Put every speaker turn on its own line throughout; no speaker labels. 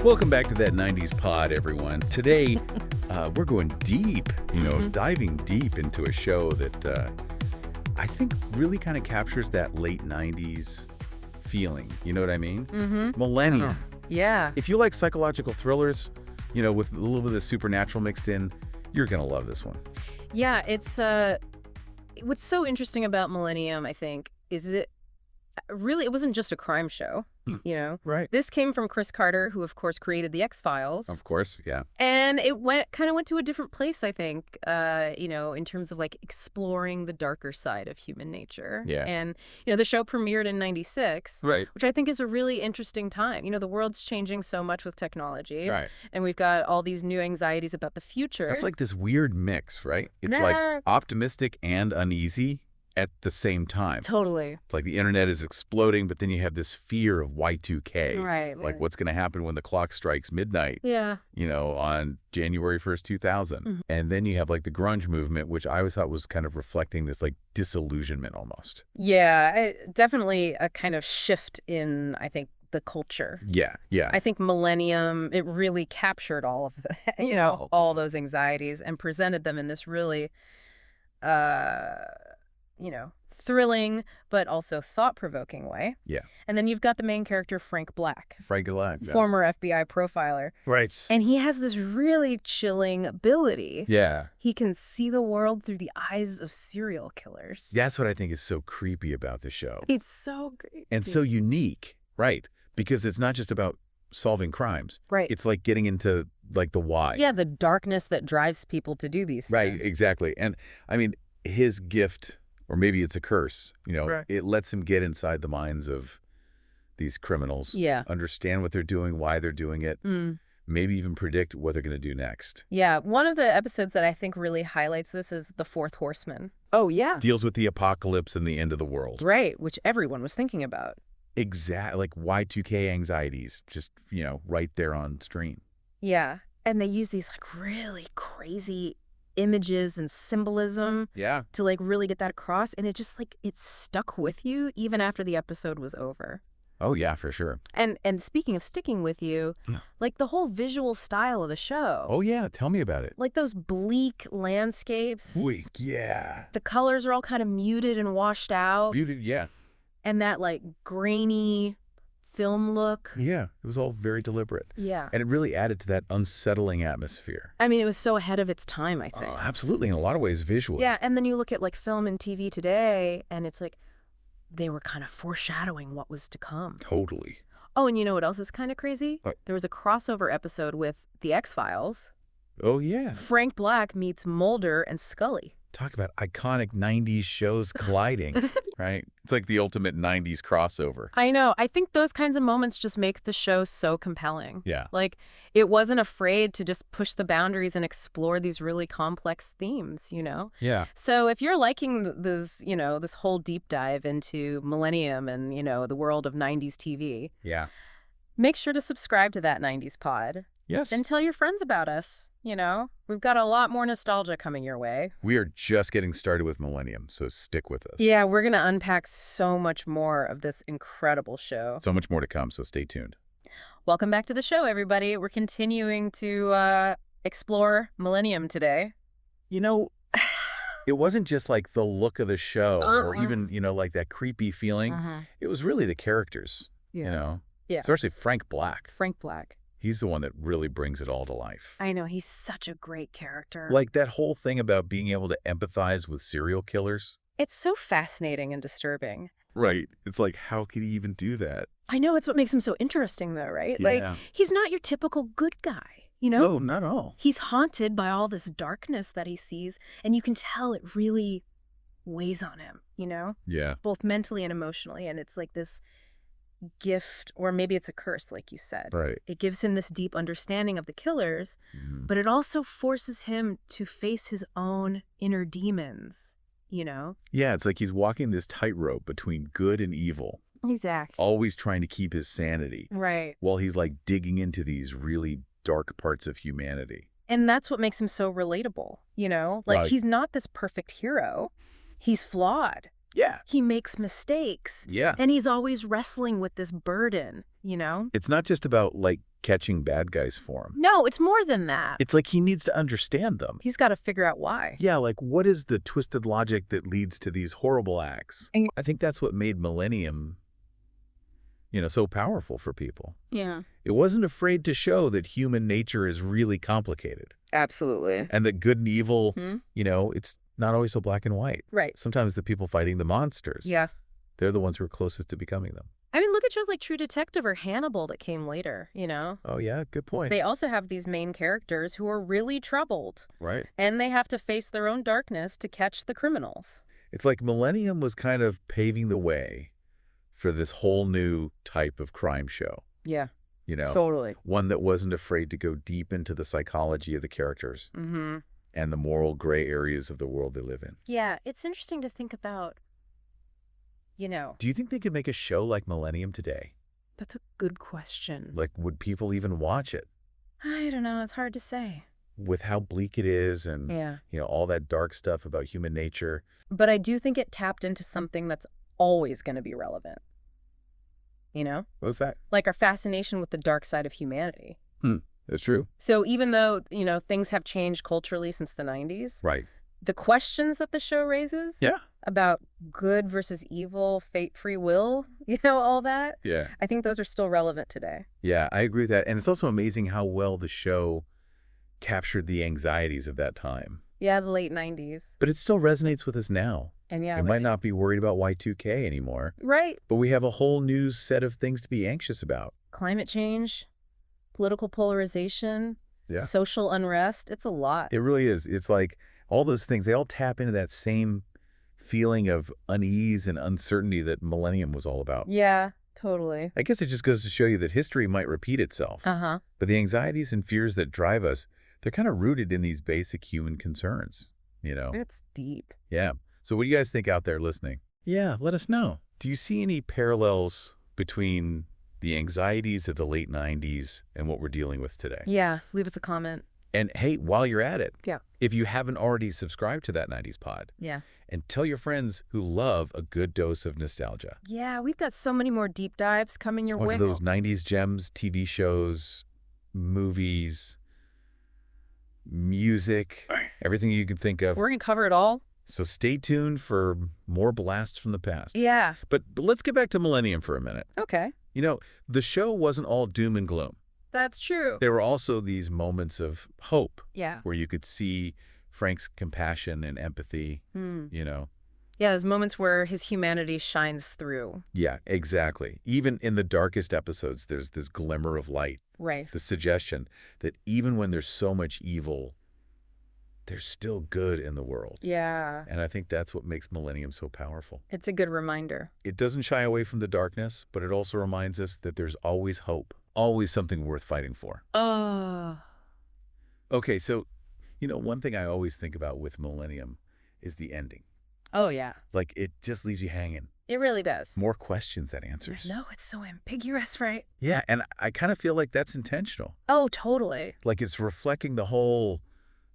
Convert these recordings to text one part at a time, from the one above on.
Welcome back to that 90s pod, everyone. Today, we're going deep, diving deep into a show that I think really kind of captures that late 90s feeling. You know what I mean? Millennium.
Yeah.
If you like psychological thrillers, with a little bit of supernatural mixed in, you're going to love this one.
Yeah, it's what's so interesting about Millennium, I think, is it wasn't just a crime show,
Right.
This came from Chris Carter, who of course created the X-Files.
Of course, yeah.
And it kind of went to a different place, I think, in terms of like exploring the darker side of human nature.
Yeah.
And, the show premiered in '96,
Right.
which I think is a really interesting time. The world's changing so much with technology.
Right.
And we've got all these new anxieties about the future.
That's like this weird mix, right? It's like optimistic and uneasy at the same time.
Totally.
Like the internet is exploding, but then you have this fear of Y2K.
Right.
Like what's going to happen when the clock strikes midnight,
Yeah.
on January 1st, 2000. And then you have like the grunge movement, which I always thought was kind of reflecting this like disillusionment almost.
Yeah, definitely a kind of shift in, I think, the culture.
Yeah, yeah.
I think Millennium, it really captured all of the, all those anxieties and presented them in this really, thrilling, but also thought-provoking way.
Yeah.
And then you've got the main character, Frank Black.
Frank Black. Yeah.
Former FBI profiler.
Right.
And he has this really chilling ability.
Yeah.
He can see the world through the eyes of serial killers.
That's what I think is so creepy about the show.
It's so great.
And so unique, right? Because it's not just about solving crimes.
Right.
It's like getting into like the why.
Yeah, the darkness that drives people to do these things.
Right, exactly. And I mean, his gift, or maybe it's a curse,
Right.
it lets him get inside the minds of these criminals.
Yeah.
Understand what they're doing, why they're doing it, maybe even predict what they're going to do next.
Yeah, one of the episodes that I think really highlights this is The Fourth Horseman. Oh, yeah.
Deals with the apocalypse and the end of the world.
Right, which everyone was thinking about.
Exactly, like Y2K anxieties, just, right there on screen.
Yeah, and they use these like really crazy images and symbolism to like really get that across, and it just like it stuck with you even after the episode was over.
Oh yeah, for sure.
And speaking of sticking with you, like the whole visual style of the show.
Oh yeah, tell me about it.
Like those bleak landscapes.
Bleak, yeah.
The colors are all kind of muted and washed out.
Muted, yeah.
And that like grainy film look.
Yeah, it was all very deliberate.
Yeah.
And it really added to that unsettling atmosphere.
I mean, it was so ahead of its time, I think.
Oh, absolutely, in a lot of ways, visually.
Yeah, and then you look at like film and TV today, and it's like they were kind of foreshadowing what was to come.
Totally.
Oh, and you know what else is kind of crazy?
What?
There was a crossover episode with The X-Files.
Oh, yeah.
Frank Black meets Mulder and Scully.
Talk about iconic 90s shows colliding, right? It's like the ultimate 90s crossover.
I know. I think those kinds of moments just make the show so compelling.
Yeah.
Like, it wasn't afraid to just push the boundaries and explore these really complex themes,
Yeah.
So if you're liking this, this whole deep dive into Millennium and, the world of 90s TV,
Yeah.
make sure to subscribe to that 90s pod.
Yes.
And tell your friends about us. We've got a lot more nostalgia coming your way.
We are just getting started with Millennium, so stick with us.
Yeah, we're going to unpack so much more of this incredible show.
So much more to come, so stay tuned.
Welcome back to the show, everybody. We're continuing to explore Millennium today.
It wasn't just like the look of the show or even, like that creepy feeling. It was really the characters,
Yeah.
Especially Frank Black.
Frank Black.
He's the one that really brings it all to life.
I know. He's such a great character.
Like that whole thing about being able to empathize with serial killers.
It's so fascinating and disturbing.
Right. It's like, how could he even do that?
I know. It's what makes him so interesting, though, right?
Yeah.
Like, he's not your typical good guy,
No, not at all.
He's haunted by all this darkness that he sees, and you can tell it really weighs on him,
Yeah.
Both mentally and emotionally. And it's like this gift, or maybe it's a curse, like you said.
Right.
It gives him this deep understanding of the killers, but it also forces him to face his own inner demons,
Yeah, it's like he's walking this tightrope between good and evil.
Exactly.
Always trying to keep his sanity.
Right.
While he's like digging into these really dark parts of humanity.
And that's what makes him so relatable, Like,
Right.
he's not this perfect hero. He's flawed.
Yeah.
He makes mistakes.
Yeah.
And he's always wrestling with this burden, you know?
It's not just about, like, catching bad guys for him.
No, it's more than that.
It's like he needs to understand them.
He's got to figure out why.
Yeah, like, what is the twisted logic that leads to these horrible acts? I think that's what made Millennium, so powerful for people.
Yeah.
It wasn't afraid to show that human nature is really complicated.
Absolutely.
And that good and evil, it's not always so black and white.
Right.
Sometimes the people fighting the monsters,
Yeah.
they're the ones who are closest to becoming them.
I mean, look at shows like True Detective or Hannibal that came later,
Oh, yeah, good point.
They also have these main characters who are really troubled.
Right.
And they have to face their own darkness to catch the criminals.
It's like Millennium was kind of paving the way for this whole new type of crime show.
Yeah.
Totally. One that wasn't afraid to go deep into the psychology of the characters and the moral gray areas of the world they live in.
Yeah, it's interesting to think about,
Do you think they could make a show like Millennium today?
That's a good question.
Like, would people even watch it?
I don't know. It's hard to say.
With how bleak it is and, all that dark stuff about human nature.
But I do think it tapped into something that's always going to be relevant.
What was that?
Like our fascination with the dark side of humanity.
That's true.
So even though, things have changed culturally since the 90s.
Right.
The questions that the show raises.
Yeah.
About good versus evil, fate, free will, all that.
Yeah.
I think those are still relevant today.
Yeah, I agree with that. And it's also amazing how well the show captured the anxieties of that time.
Yeah, the late 90s.
But it still resonates with us now.
And yeah,
we might not be worried about Y2K anymore.
Right.
But we have a whole new set of things to be anxious about.
Climate change, political polarization, social unrest. It's a lot.
It really is. It's like all those things, they all tap into that same feeling of unease and uncertainty that Millennium was all about.
Yeah, totally.
I guess it just goes to show you that history might repeat itself. But the anxieties and fears that drive us, they're kind of rooted in these basic human concerns,
It's deep.
Yeah. So what do you guys think out there listening? Yeah, let us know. Do you see any parallels between the anxieties of the late 90s and what we're dealing with today?
Yeah, leave us a comment.
And hey, while you're at it,
Yeah.
if you haven't already subscribed to that 90s pod,
Yeah.
and tell your friends who love a good dose of nostalgia.
Yeah, we've got so many more deep dives coming your way.
One of those 90s gems, TV shows, movies, music, everything you can think of.
We're going to cover it all.
So stay tuned for more blasts from the past.
Yeah.
But let's get back to Millennium for a minute.
Okay.
The show wasn't all doom and gloom.
That's true.
There were also these moments of hope.
Yeah.
Where you could see Frank's compassion and empathy,
Yeah, there's moments where his humanity shines through.
Yeah, exactly. Even in the darkest episodes, there's this glimmer of light.
Right.
The suggestion that even when there's so much evil, there's still good in the world.
Yeah.
And I think that's what makes Millennium so powerful.
It's a good reminder.
It doesn't shy away from the darkness, but it also reminds us that there's always hope, always something worth fighting for. Okay, so, one thing I always think about with Millennium is the ending.
Oh, yeah.
Like, it just leaves you hanging.
It really does.
More questions than answers.
No, it's so ambiguous, right?
Yeah, and I kind of feel like that's intentional.
Oh, totally.
Like it's reflecting the whole,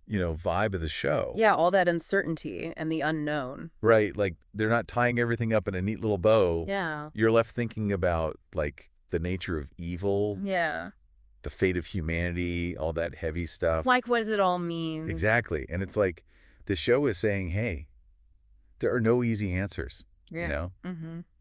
vibe of the show.
Yeah, all that uncertainty and the unknown.
Right, like they're not tying everything up in a neat little bow.
Yeah.
You're left thinking about, like, the nature of evil.
Yeah.
The fate of humanity, all that heavy stuff.
Like, what does it all mean?
Exactly. And it's like the show is saying, hey, there are no easy answers.
Yeah.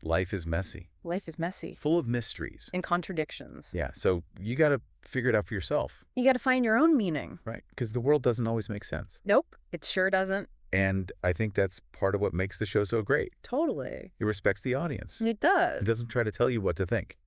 Life is messy.
Life is messy.
Full of mysteries.
And contradictions.
Yeah. So you got to figure it out for yourself.
You got to find your own meaning.
Right. Because the world doesn't always make sense.
Nope. It sure doesn't.
And I think that's part of what makes the show so great.
Totally.
It respects the audience.
It does.
It doesn't try to tell you what to think.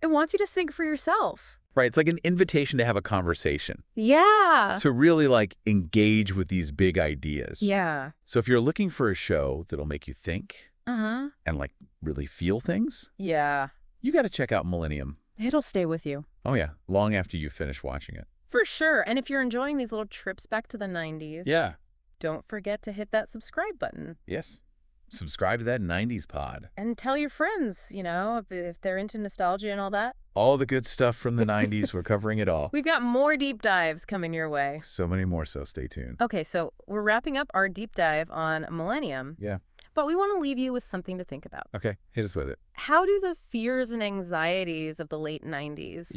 It wants you to think for yourself.
Right. It's like an invitation to have a conversation.
Yeah.
To really, like, engage with these big ideas.
Yeah.
So if you're looking for a show that'll make you think and, like, really feel things,
yeah,
you got to check out Millennium.
It'll stay with you.
Oh, yeah. Long after you finish watching it.
For sure. And if you're enjoying these little trips back to the 90s,
yeah,
don't forget to hit that subscribe button.
Yes. Subscribe to that 90s pod.
And tell your friends, if they're into nostalgia and all that.
All the good stuff from the 90s. We're covering it all.
We've got more deep dives coming your way.
So many more, so stay tuned.
Okay, so we're wrapping up our deep dive on Millennium.
Yeah.
But we want to leave you with something to think about.
Okay, hit us with it.
How do the fears and anxieties of the late 90s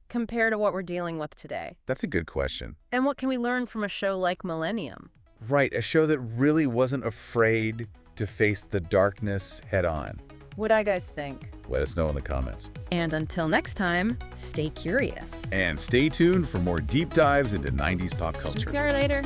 compare to what we're dealing with today?
That's a good question.
And what can we learn from a show like Millennium?
Right, a show that really wasn't afraid to face the darkness head on.
What do you guys think?
Let us know in the comments.
And until next time, stay curious.
And stay tuned for more deep dives into 90s pop culture.
See you later.